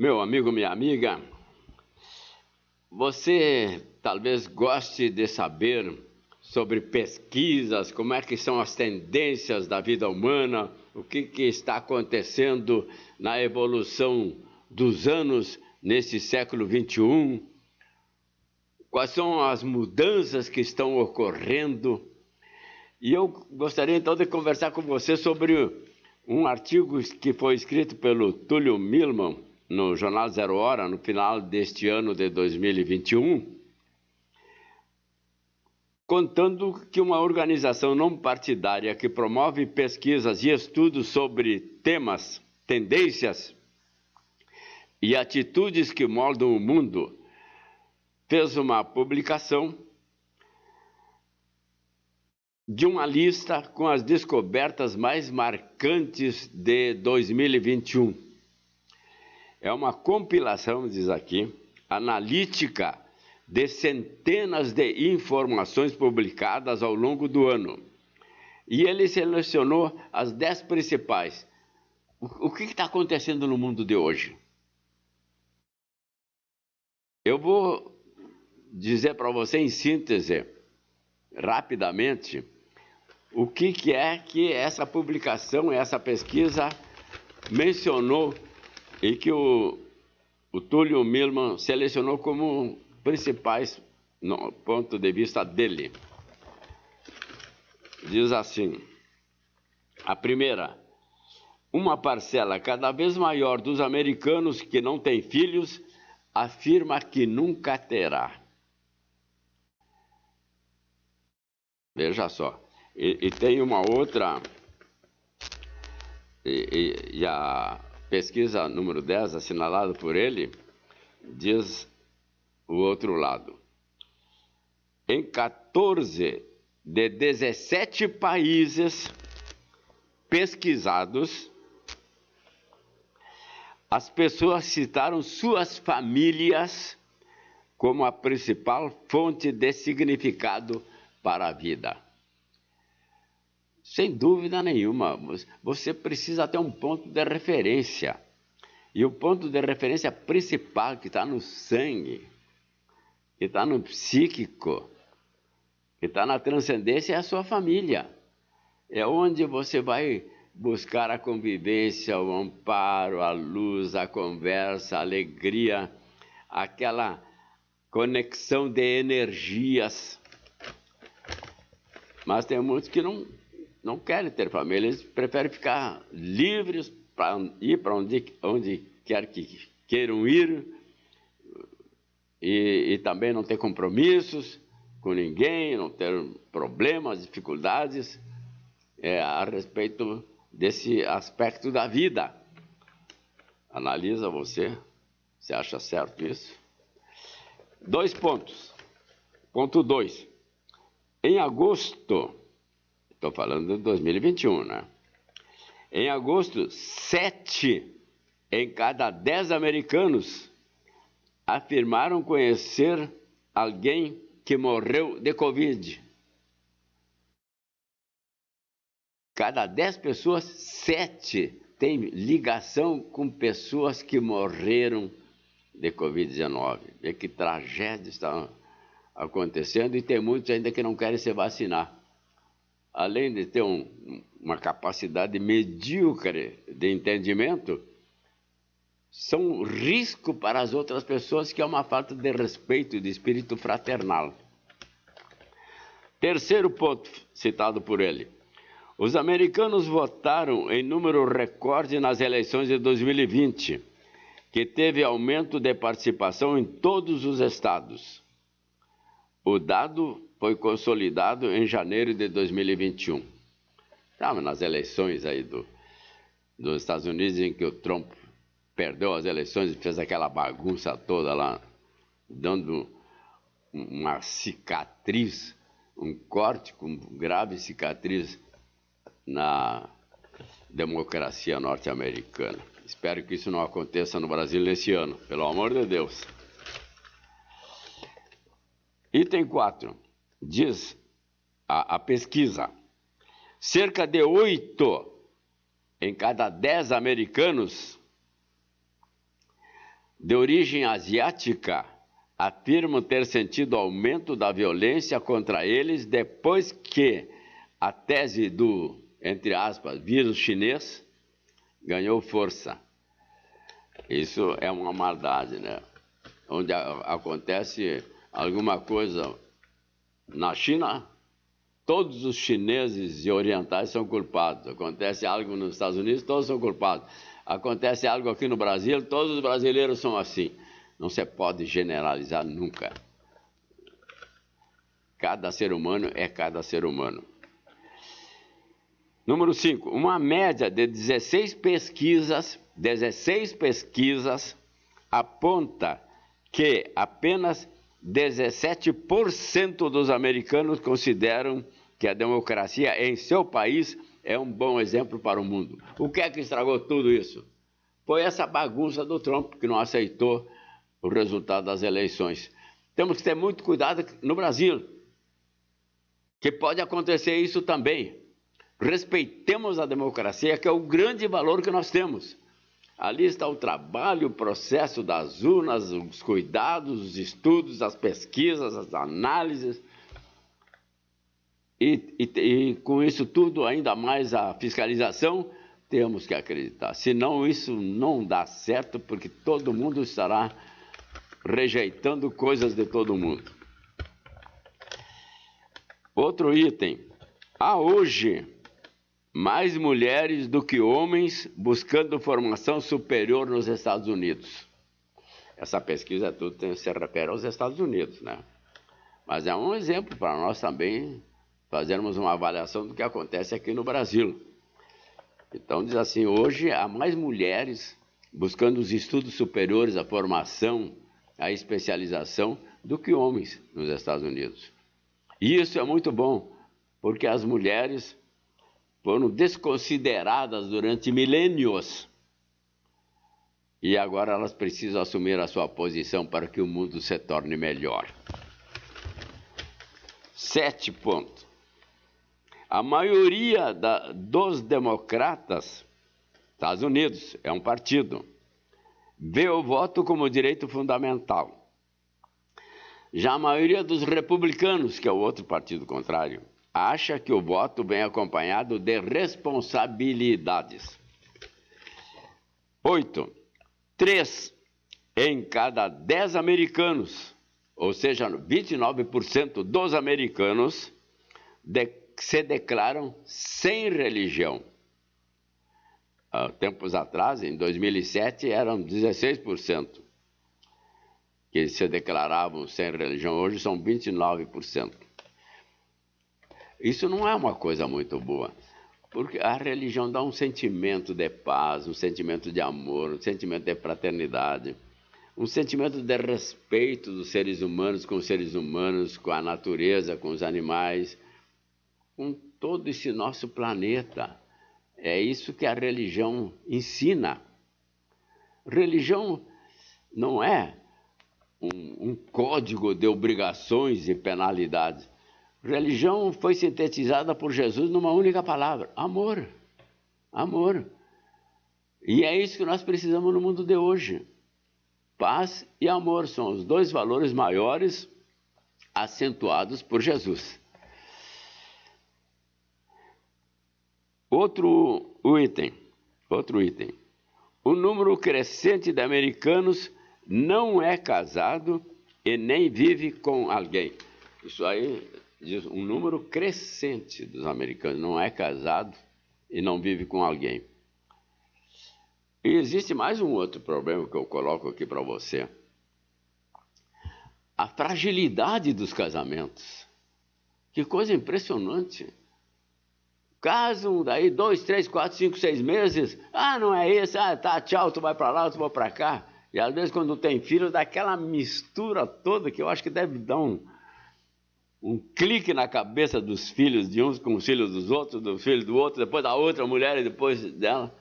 Meu amigo, minha amiga, você talvez goste de saber sobre pesquisas, como é que são as tendências da vida humana, o que está acontecendo na evolução dos anos nesse século XXI, quais são as mudanças que estão ocorrendo. E eu gostaria então de conversar com você sobre um artigo que foi escrito pelo Túlio Milman no Jornal Zero Hora, no final deste ano de 2021, contando que uma organização não partidária que promove pesquisas e estudos sobre temas, tendências e atitudes que moldam o mundo fez uma publicação de uma lista com as descobertas mais marcantes de 2021. É uma compilação, diz aqui, analítica de centenas de informações publicadas ao longo do ano. E ele selecionou as 10 principais. O que está acontecendo no mundo de hoje? Eu vou dizer para você em síntese, rapidamente, o que é que essa publicação, essa pesquisa mencionou e que o Túlio Milman selecionou como principais no ponto de vista dele. Diz assim: a primeira, uma parcela cada vez maior dos americanos que não têm filhos afirma que nunca terá. Veja só. E tem uma outra, e a pesquisa número 10, assinalada por ele, diz o outro lado. Em 14 de 17 países pesquisados, as pessoas citaram suas famílias como a principal fonte de significado para a vida. Sem dúvida nenhuma, você precisa ter um ponto de referência. E o ponto de referência principal que está no sangue, que está no psíquico, que está na transcendência é a sua família. É onde você vai buscar a convivência, o amparo, a luz, a conversa, a alegria, aquela conexão de energias. Mas tem muitos que não querem ter família, eles preferem ficar livres para ir para onde quer que queiram ir e também não ter compromissos com ninguém, não ter problemas, dificuldades a respeito desse aspecto da vida. Analisa você acha certo isso? 2 pontos. Ponto 2. Em agosto, estou falando de 2021, né? Em agosto, 7 em cada 10 americanos afirmaram conhecer alguém que morreu de Covid. Cada 10 pessoas, 7 têm ligação com pessoas que morreram de Covid-19. Vê que tragédia está acontecendo e tem muitos ainda que não querem se vacinar. Além de ter uma capacidade medíocre de entendimento, são um risco para as outras pessoas, que é uma falta de respeito e de espírito fraternal. Terceiro ponto citado por ele. Os americanos votaram em número recorde nas eleições de 2020, que teve aumento de participação em todos os estados. O dado foi consolidado em janeiro de 2021. Estava nas eleições aí dos Estados Unidos, em que o Trump perdeu as eleições e fez aquela bagunça toda lá, dando uma cicatriz, um corte com grave cicatriz na democracia norte-americana. Espero que isso não aconteça no Brasil nesse ano, pelo amor de Deus. Item 4, diz a pesquisa, cerca de 8 em cada 10 americanos de origem asiática afirmam ter sentido aumento da violência contra eles depois que a tese do, entre aspas, vírus chinês ganhou força. Isso é uma maldade, né? Onde acontece alguma coisa na China, todos os chineses e orientais são culpados. Acontece algo nos Estados Unidos, todos são culpados. Acontece algo aqui no Brasil, todos os brasileiros são assim. Não se pode generalizar nunca. Cada ser humano é cada ser humano. Número 5. Uma média de 16 pesquisas aponta que apenas 17% dos americanos consideram que a democracia em seu país é um bom exemplo para o mundo. O que é que estragou tudo isso? Foi essa bagunça do Trump, que não aceitou o resultado das eleições. Temos que ter muito cuidado no Brasil, que pode acontecer isso também. Respeitemos a democracia, que é o grande valor que nós temos. Ali está o trabalho, o processo das urnas, os cuidados, os estudos, as pesquisas, as análises. E com isso tudo, ainda mais a fiscalização, temos que acreditar. Senão isso não dá certo, porque todo mundo estará rejeitando coisas de todo mundo. Outro item. Há hoje mais mulheres do que homens buscando formação superior nos Estados Unidos. Essa pesquisa tudo se refere aos Estados Unidos, né? Mas é um exemplo para nós também fazermos uma avaliação do que acontece aqui no Brasil. Então diz assim, hoje há mais mulheres buscando os estudos superiores, a formação, a especialização, do que homens nos Estados Unidos. E isso é muito bom, porque as mulheres foram desconsideradas durante milênios. E agora elas precisam assumir a sua posição para que o mundo se torne melhor. 7 pontos. A maioria dos democratas, Estados Unidos, é um partido, vê o voto como direito fundamental. Já a maioria dos republicanos, que é o outro partido contrário, acha que o voto vem acompanhado de responsabilidades. 8. 3 em cada 10 americanos, ou seja, 29% dos americanos, se declaram sem religião. Há tempos atrás, em 2007, eram 16% que se declaravam sem religião. Hoje são 29%. Isso não é uma coisa muito boa, porque a religião dá um sentimento de paz, um sentimento de amor, um sentimento de fraternidade, um sentimento de respeito dos seres humanos com os seres humanos, com a natureza, com os animais, com todo esse nosso planeta. É isso que a religião ensina. Religião não é um código de obrigações e penalidades. Religião foi sintetizada por Jesus numa única palavra: amor. Amor. E é isso que nós precisamos no mundo de hoje. Paz e amor são os dois valores maiores acentuados por Jesus. Outro item. O número crescente de americanos não é casado e nem vive com alguém. Isso aí diz um número crescente dos americanos não é casado e não vive com alguém. E existe mais um outro problema que eu coloco aqui para você. A fragilidade dos casamentos. Que coisa impressionante. Casam daí 2, 3, 4, 5, 6 meses. Ah, não é esse. Ah, tá, tchau, tu vai para lá, tu vai para cá. E às vezes quando tem filho, dá aquela mistura toda que eu acho que deve dar um clique na cabeça dos filhos de uns com os filhos dos outros, do filho do outro, depois da outra mulher e depois dela.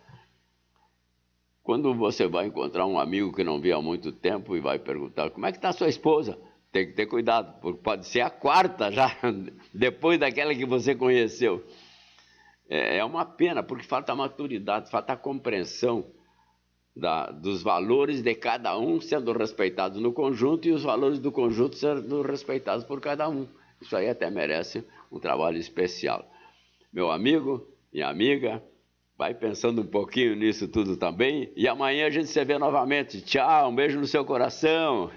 Quando você vai encontrar um amigo que não vê há muito tempo e vai perguntar como é que está sua esposa, tem que ter cuidado, porque pode ser a quarta já, depois daquela que você conheceu. É uma pena, porque falta maturidade, falta compreensão dos valores de cada um sendo respeitados no conjunto e os valores do conjunto sendo respeitados por cada um. Isso aí até merece um trabalho especial. Meu amigo, minha amiga, vai pensando um pouquinho nisso tudo também. E amanhã a gente se vê novamente. Tchau, um beijo no seu coração.